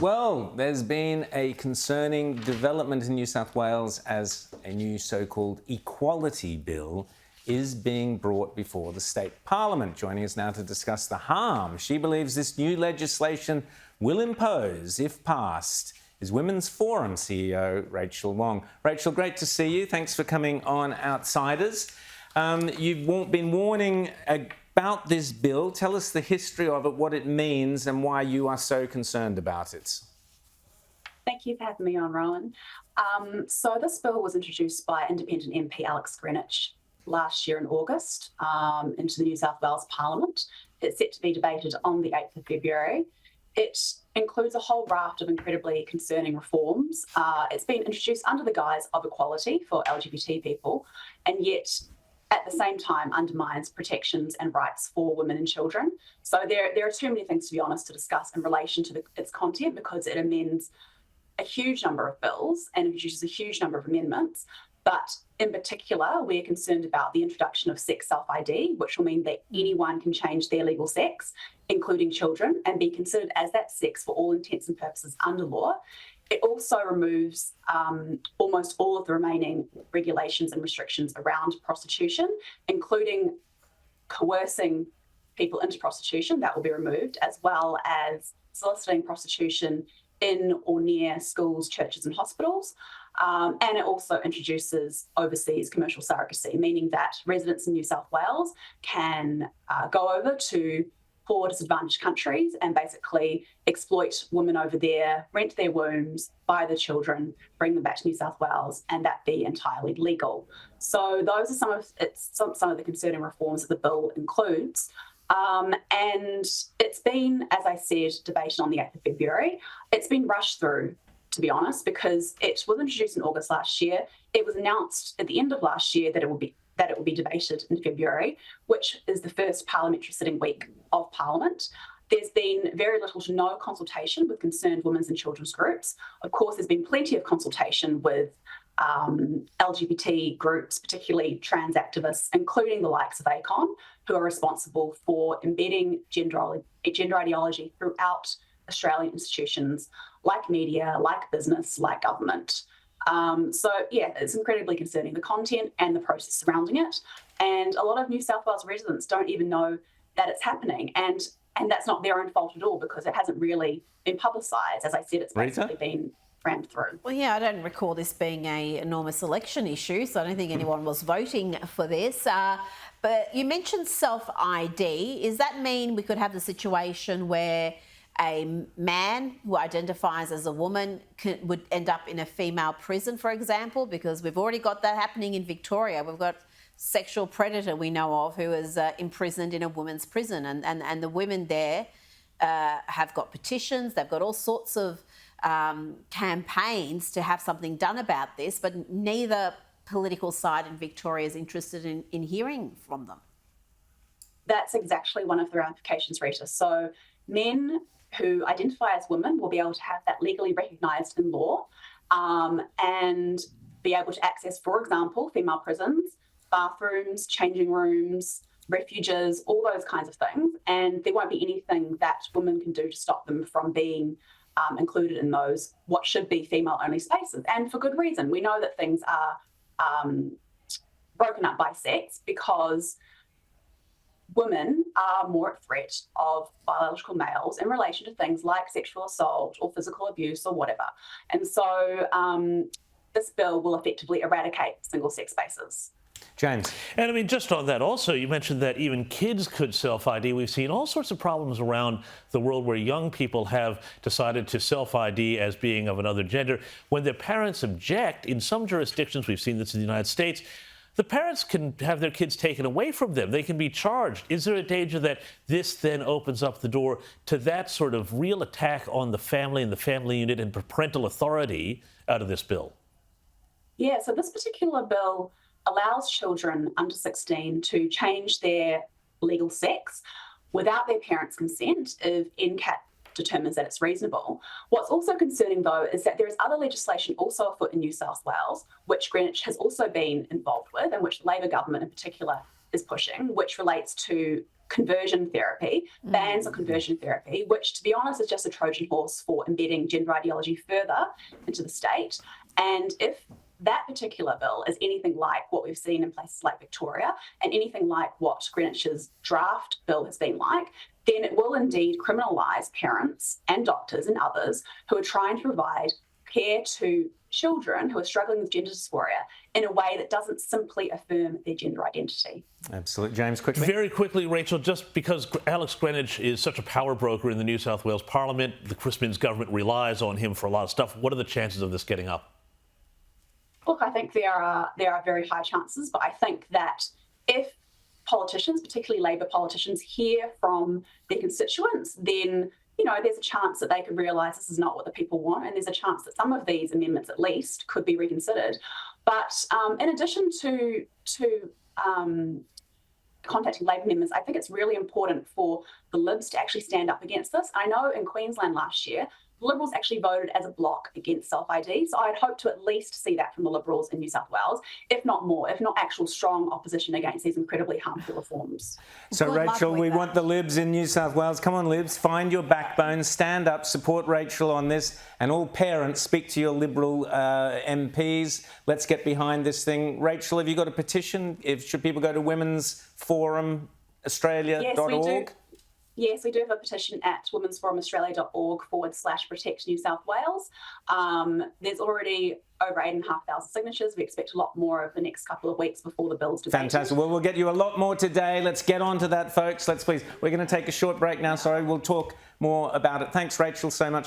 Well, there's been a concerning development in New South Wales as a new so-called equality bill is being brought before the state parliament. Joining us now to discuss the harm she believes this new legislation will impose if passed is Women's Forum CEO Rachael Wong. Rachael, great to see you. Thanks for coming on Outsiders. You've been warning about this bill. Tell us the history of it, what it means and why you are so concerned about it. Thank you for having me on, Rowan. So this bill was introduced by independent MP Alex Greenwich last year in August into the New South Wales Parliament. It's set to be debated on the 8th of February. It includes a whole raft of incredibly concerning reforms. It's been introduced under the guise of equality for LGBT people, and yet at the same time undermines protections and rights for women and children. So there are too many things, to be honest, to discuss in relation to its content, because it amends a huge number of bills and introduces a huge number of amendments. But in particular, we're concerned about the introduction of sex self-ID, which will mean that anyone can change their legal sex, including children, and be considered as that sex for all intents and purposes under law. It also removes almost all of the remaining regulations and restrictions around prostitution, including coercing people into prostitution. That will be removed, as well as soliciting prostitution in or near schools, churches and hospitals. And it also introduces overseas commercial surrogacy, meaning that residents in New South Wales can go over to poor, disadvantaged countries and basically exploit women over there, rent their wombs, buy the children, bring them back to New South Wales, and that be entirely legal. So those are some of the concerning reforms that the bill includes. And it's been, as I said, debated on the 8th of February. It's been rushed through, to be honest, because it was introduced in August last year. It was announced at the end of last year that it will be debated in February, which is the first parliamentary sitting week of Parliament. There's been very little to no consultation with concerned women's and children's groups. Of course, there's been plenty of consultation with LGBT groups, particularly trans activists, including the likes of ACON, who are responsible for embedding gender ideology throughout Australian institutions like media, like business, like government. So, it's incredibly concerning, the content and the process surrounding it. And a lot of New South Wales residents don't even know that it's happening. And that's not their own fault at all, because it hasn't really been publicised. As I said, it's basically been rammed through. Well, I don't recall this being an enormous election issue, so I don't think anyone was voting for this. But you mentioned self-ID. Does that mean we could have the situation where a man who identifies as a woman would end up in a female prison, for example? Because we've already got that happening in Victoria. We've got sexual predator we know of who is imprisoned in a women's prison, and the women there have got petitions. They've got all sorts of campaigns to have something done about this, but neither political side in Victoria is interested in hearing from them. That's exactly one of the ramifications, Rita. So men who identify as women will be able to have that legally recognised in law and be able to access, for example, female prisons, bathrooms, changing rooms, refuges, all those kinds of things. And there won't be anything that women can do to stop them from being included in those what should be female-only spaces. And for good reason. We know that things are broken up by sex because women are more at threat of biological males in relation to things like sexual assault or physical abuse or whatever. And so this bill will effectively eradicate single-sex spaces. James. And I mean, just on that also, you mentioned that even kids could self-ID. We've seen all sorts of problems around the world where young people have decided to self-ID as being of another gender. When their parents object, in some jurisdictions, we've seen this in the United States, the parents can have their kids taken away from them. They can be charged. Is there a danger that this then opens up the door to that sort of real attack on the family and the family unit and parental authority out of this bill? Yeah, so this particular bill allows children under 16 to change their legal sex without their parents' consent if NCAT determines that it's reasonable. What's also concerning, though, is that there is other legislation also afoot in New South Wales, which Greenwich has also been involved with, and which the Labor government in particular is pushing, which relates to conversion therapy, bans of conversion therapy, which, to be honest, is just a Trojan horse for embedding gender ideology further into the state. And if that particular bill is anything like what we've seen in places like Victoria and anything like what Greenwich's draft bill has been like, then it will indeed criminalise parents and doctors and others who are trying to provide care to children who are struggling with gender dysphoria in a way that doesn't simply affirm their gender identity. Absolutely. James, quickly. Very quickly, Rachel, just because Alex Greenwich is such a power broker in the New South Wales Parliament, the Chris Minns government relies on him for a lot of stuff. What are the chances of this getting up? Look, I think there are very high chances, but I think that if politicians, particularly Labor politicians, hear from their constituents, then there's a chance that they could realise this is not what the people want, and there's a chance that some of these amendments, at least, could be reconsidered. But in addition to contacting Labor members, I think it's really important for the Libs to actually stand up against this. I know in Queensland last year, the Liberals actually voted as a bloc against self-ID, so I'd hope to at least see that from the Liberals in New South Wales, if not more, if not actual strong opposition against these incredibly harmful reforms. So, Good luck Rachel, with we that. want the Libs in New South Wales. Come on, Libs, find your backbone, stand up, support Rachel on this, and all parents, speak to your Liberal MPs. Let's get behind this thing. Rachel, have you got a petition? Should people go to Women's Forum Australia.org? Yes, we do have a petition at womensforumaustralia.org/protect New South Wales. There's already over 8,500 signatures. We expect a lot more over the next couple of weeks before the bill's debated. Fantastic. Well, we'll get you a lot more today. Let's get on to that, folks. We're going to take a short break now. Sorry, we'll talk more about it. Thanks, Rachel, so much.